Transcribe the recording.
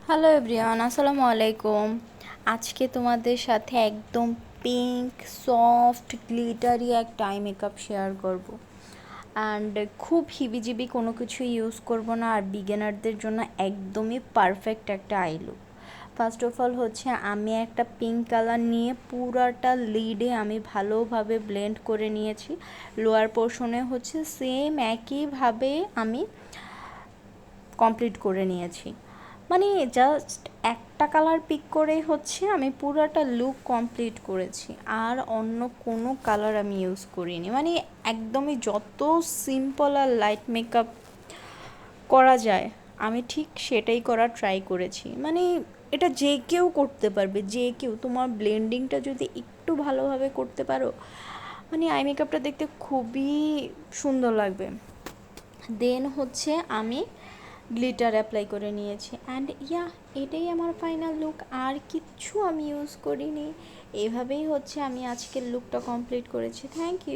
Hello everyone, আসসালামু আলাইকুম। আজকে তোমাদের সাথে একদম পিঙ্ক সফট গ্লিটারি একটা আই মেকআপ শেয়ার করব। অ্যান্ড খুব হিবিজিবি কোনো কিছু ইউজ করব না, আর বিগিনারদের জন্য একদমই পারফেক্ট একটা I look. First of all হচ্ছে আমি একটা পিঙ্ক কালার নিয়ে পুরাটা লিডে আমি ভালোভাবে ব্লেন্ড করে নিয়েছি। লোয়ার পোর্শনে হচ্ছে সেম একইভাবে আমি কমপ্লিট করে নিয়েছি। মানে জাস্ট একটা কালার পিক করেই হচ্ছে আমি পুরাটা লুক কমপ্লিট করেছি, আর অন্য কোনো কালার আমি ইউজ করিনি। মানে একদমই যত সিম্পল আর লাইট মেকআপ করা যায় আমি ঠিক সেটাই করার ট্রাই করেছি। মানে এটা যে কেউ করতে পারবে, যে কেউ। তোমার ব্লেন্ডিংটা যদি একটু ভালোভাবে করতে পারো, মানে আই মেকআপটা দেখতে খুবই সুন্দর লাগবে। দেন হচ্ছে আমি গ্লিটার অ্যাপ্লাই করে নিয়েছি, অ্যান্ড এটাই আমার ফাইনাল লুক। আর কিচ্ছু আমি ইউজ করিনি। এভাবেই হচ্ছে আমি আজকের লুকটা কমপ্লিট করেছি। Thank you.